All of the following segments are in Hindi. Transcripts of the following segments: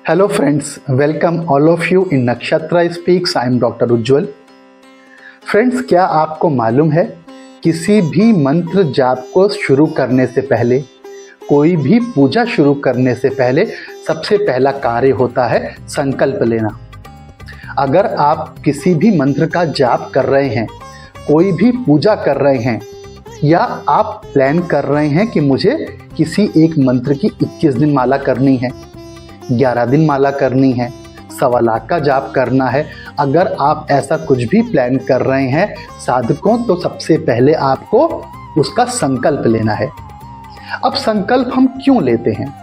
Hello friends, welcome all of you in Nakshatra Speaks. I am Dr. Ujjwal. Friends, क्या आपको मालूम है किसी भी मंत्र जाप को शुरू करने से पहले, कोई भी पूजा शुरू करने से पहले सबसे पहला कार्य होता है संकल्प लेना। अगर आप किसी भी मंत्र का जाप कर रहे हैं, कोई भी पूजा कर रहे हैं या आप प्लान कर रहे हैं कि मुझे किसी एक मंत्र की 21 दिन माला करनी है, 11 दिन माला करनी है, 1.25 लाख का जाप करना है, अगर आप ऐसा कुछ भी प्लान कर रहे हैं साधकों, तो सबसे पहले आपको उसका संकल्प लेना है। अब संकल्प हम क्यों लेते हैं?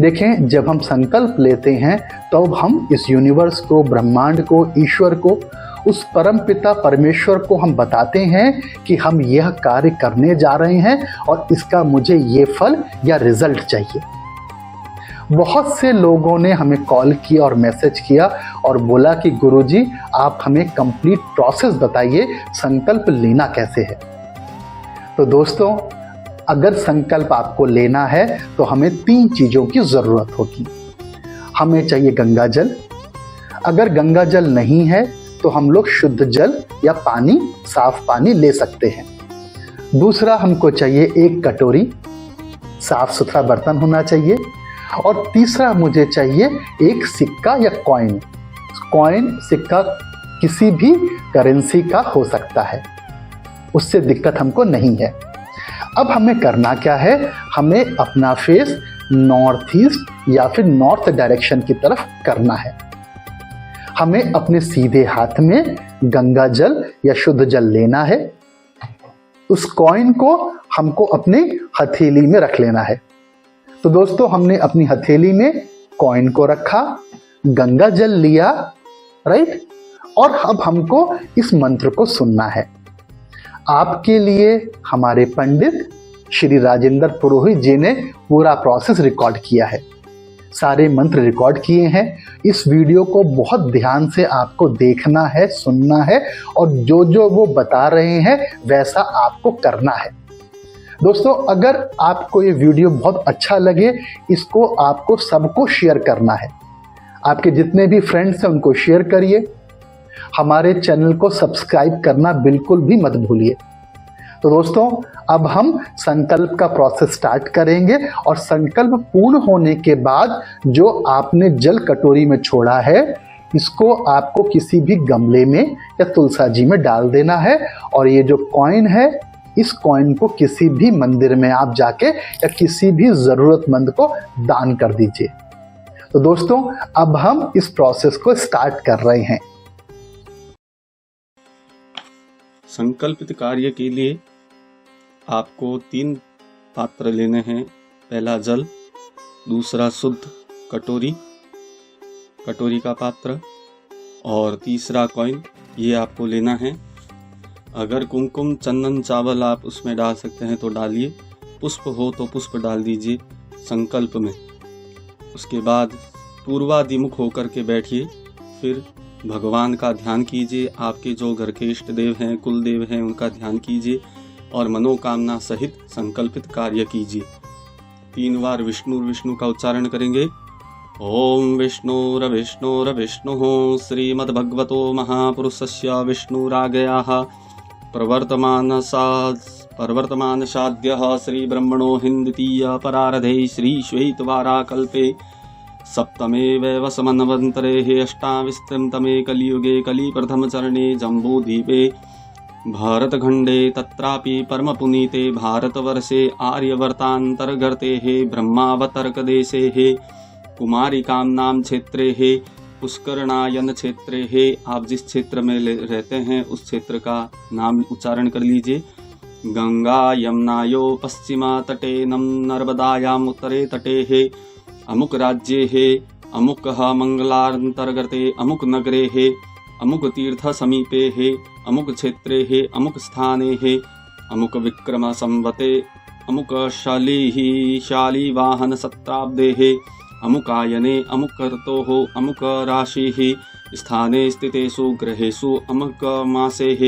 देखें, जब हम संकल्प लेते हैं तो हम इस यूनिवर्स को, ब्रह्मांड को, ईश्वर को, उस परम पिता परमेश्वर को हम बताते हैं कि हम यह कार्य करने जा रहे हैं और इसका मुझे ये फल या रिजल्ट चाहिए। बहुत से लोगों ने हमें कॉल किया और मैसेज किया और बोला कि गुरुजी, आप हमें कंप्लीट प्रोसेस बताइए, संकल्प लेना कैसे है। तो दोस्तों, अगर संकल्प आपको लेना है तो हमें 3 चीज़ों की ज़रूरत होगी। हमें चाहिए गंगा जल। अगर गंगा जल नहीं है तो हम लोग शुद्ध जल या पानी, साफ पानी ले सकते हैं। दूसरा, हमको चाहिए 1 कटोरी, साफ सुथरा बर्तन होना चाहिए। और तीसरा, मुझे चाहिए एक सिक्का या कॉइन। सिक्का किसी भी करेंसी का हो सकता है, उससे दिक्कत हमको नहीं है। अब हमें करना क्या है? हमें अपना फेस नॉर्थ ईस्ट या फिर नॉर्थ डायरेक्शन की तरफ करना है। हमें अपने सीधे हाथ में गंगा जल या शुद्ध जल लेना है। उस कॉइन को हमको अपनी हथेली में रख लेना है। तो दोस्तों, हमने अपनी हथेली में कॉइन को रखा, गंगा जल लिया, राइट? और अब हमको इस मंत्र को सुनना है। आपके लिए हमारे पंडित श्री राजेंद्र पुरोहित जी ने पूरा प्रोसेस रिकॉर्ड किया है, सारे मंत्र रिकॉर्ड किए हैं। इस वीडियो को बहुत ध्यान से आपको देखना है, सुनना है और जो जो वो बता रहे हैं वैसा आपको करना है। दोस्तों, अगर आपको ये वीडियो बहुत अच्छा लगे, इसको आपको सबको शेयर करना है। आपके जितने भी फ्रेंड्स हैं उनको शेयर करिए। हमारे चैनल को सब्सक्राइब करना बिल्कुल भी मत भूलिए। तो दोस्तों, अब हम संकल्प का प्रोसेस स्टार्ट करेंगे और संकल्प पूर्ण होने के बाद जो आपने जल कटोरी में छोड़ा है, इसको आपको किसी भी गमले में या तुलसा जी में डाल देना है। और ये जो कॉइन है, इस कॉइन को किसी भी मंदिर में आप जाके या किसी भी जरूरतमंद को दान कर दीजिए। तो दोस्तों, अब हम इस प्रोसेस को स्टार्ट कर रहे हैं। संकल्पित कार्य के लिए आपको 3 पात्र लेने हैं। पहला जल, दूसरा शुद्ध कटोरी का पात्र और तीसरा कॉइन, ये आपको लेना है। अगर कुमकुम, चंदन, चावल आप उसमें डाल सकते हैं तो डालिए, पुष्प हो तो पुष्प डाल दीजिए संकल्प में। उसके बाद पूर्वादिमुख होकर के बैठिए, फिर भगवान का ध्यान कीजिए। आपके जो घर के इष्ट देव हैं, कुल देव हैं, उनका ध्यान कीजिए और मनोकामना सहित संकल्पित कार्य कीजिए। 3 बार विष्णु का उच्चारण करेंगे। ओम विष्णुर्विष्णुर्विष्णुः श्रीमद्भगवतो महापुरुषस्य विष्णुराज्ञया प्रवर्तमानसाद्यः श्रीब्रह्मणो हिन्द्वितीय परार्धे श्रीश्वेतवाराकल्पे सप्तमे वैवस्वन्वन्तरे अष्टाविंशतितमे कलियुगे कलिप्रथमचरणे जम्बूद्वीपे भारतखण्डे तत्रापि परमपुनीते भारतवर्षे आर्यवर्तान्तर्गते ब्रह्मावतर्कदेशे कुमारिकाम्नां क्षेत्रे पुष्करणायन क्षेत्रे। आप जिस क्षेत्र में रहते हैं उस क्षेत्र का नाम उच्चारण कर लीजिए। गंगा यमुनायो पश्चिमा तटे नर्मदायाम उत्तरे तटे अमुक राज्ये अमुक मंगलांतर्गते अमुक नगरे अमुक तीर्थ समीपे अमुक क्षेत्रे अमुक स्थाने अमुक विक्रम संवते अमुक शालीवाहन सत्राब्दे अमुकायने अमुक कर्तोः अमुक राशिः स्थाने स्थितेषु ग्रहेषु अमुक मासेः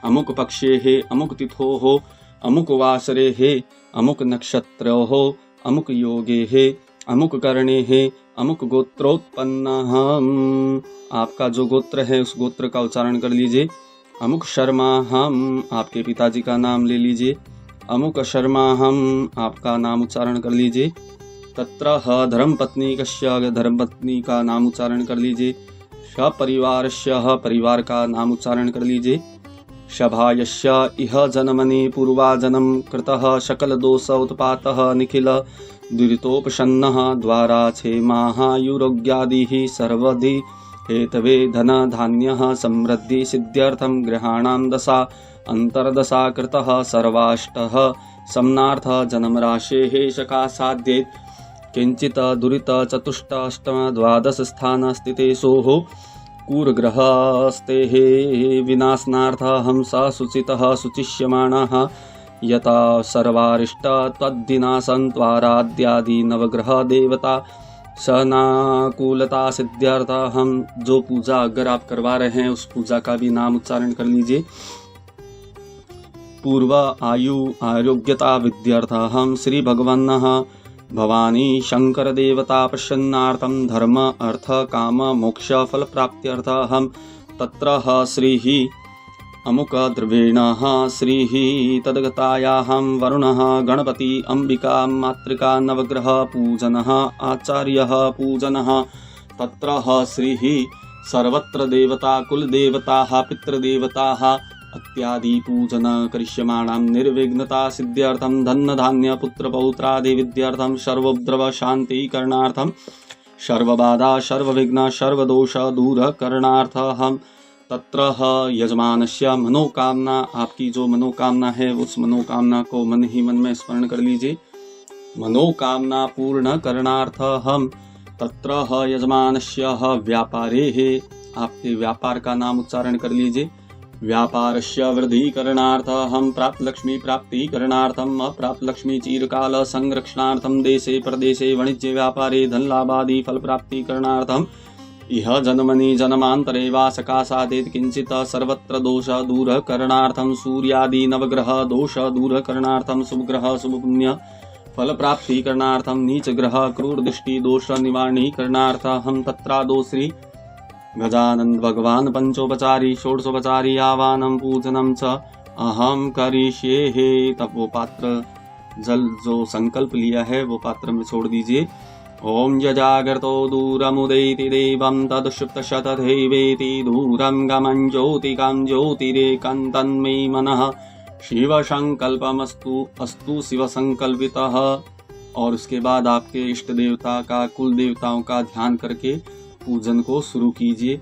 अमुक पक्षेः अमुक तिथोः अमुक वासरेः अमुक नक्षत्रोः अमुक योगेः अमुक कर्णेः अमुक गोत्रोत्पन्नः, आपका जो गोत्र है उस गोत्र का उच्चारण कर लीजिए। अमुक शर्मा हम, आपके पिताजी का नाम ले लीजिए। अमुक शर्मा हम, आपका नाम उच्चारण कर लीजिए। तत्र ह धर्मपत्नी कस्य, धर्मपत्नी का नाम उच्चारण कर लीजिए। सपरिवारस्य, परिवार का नाम उच्चारण कर लीजिए। शभायस्य इह जन्मनि पूर्वाजन्म कृतः सकल दोष उत्पातः निखिल दुरितोपशन्नः द्वारा क्षेमायुरोग्यादिः सर्वधि हेतवे धन धान्यः समृद्धि सिद्ध्यर्थं ग्रहाणां दशा अंतर्दशा कृतः सर्वाष्टः समनार्थ जन्म राशेः शका साध्येत् किंचित दुरित चतुष्ट अष्टम द्वादश स्थान स्थितेषोः कूर्ग्रहस्तेः विनाशनार्थ हंस शुचितः शुचिष्यमाणः यथा सर्वारिष्ट तद्विनाशं त्वाराद्यादि नवग्रह देवता सनाकुलता सिद्ध्यर्थ। हम जो पूजा अगर आप करवा रहे हैं उस पूजा का भी नाम उच्चारण कर लीजिए। पूर्व आयु आरोग्यता विद्यार्थ हम श्री भगवन्नः भवानी शंकर देवता प्रसन्नार्थं धर्म अर्थ काम मोक्ष फल प्राप्त्यर्थ हम तत्र श्रीः अमुक द्रव्येण श्रीः तद्गतायाहं वरुणः गणपति अंबिका मातृका नवग्रह पूजनः आचार्यः पूजनः तत्र श्रीः सर्वत्र देवता कुलदेवताः पितृदेवताः इत्यादि पूजन करिष्यमाणां निर्विघ्नता सिद्ध्यर्थं धन धान्य पुत्र पौत्रादि विद्यार्थं सर्वोपद्रव शांति करणार्थं सर्वबाधा सर्वविघ्न सर्वदोष दूर करणार्थं तत्र यजमानस्य मनोकामना, आपकी जो मनोकामना है उस मनोकामना को मन ही मन में स्मरण कर लीजिए। मनोकामना पूर्ण करणार्थं तत्र यजमानस्य व्यापारेः, आपके व्यापार का नाम उच्चारण कर लीजिए। व्यापारस्य वृद्धि करणार्थं प्राप्त लक्ष्मी प्राप्ति करणार्थं अप्राप्त लक्ष्मी चिरकाल संरक्षणार्थं देशे प्रदेशे वाणिज्य व्यापारे धन लाभादि फल प्राप्ति करणार्थं इह जन्मनि जन्मांतरे वा सकाशादेत किंचित सर्वत्र दोष दूर करणार्थं सूर्यादि नवग्रह दोष दूर करणार्थं शुभग्रह शुभ पुण्य फल प्राप्ति करणार्थं नीच ग्रह क्रूर दृष्टि दोष निवारणी करणार्थं तत्रादो श्री गजानन भगवान पंचोपचारी षोडशोपचारी आवाहनम पूजनम च अहम करिष्ये। तब वो पात्र जल जो संकल्प लिया है वो पात्र में छोड़ दीजिए। ओम यजागर्तो दूरमुदैति देवं तदुषुप्तशतधैवेति दूरं गमं ज्योतिकां ज्योतिरेकं तन्मे मनः शिव संकल्पमस्तु अस्तु शिव संकल्पितः। और उसके बाद आपके इष्ट देवता का कुल देवताओं का ध्यान करके पूजन को शुरू कीजिए।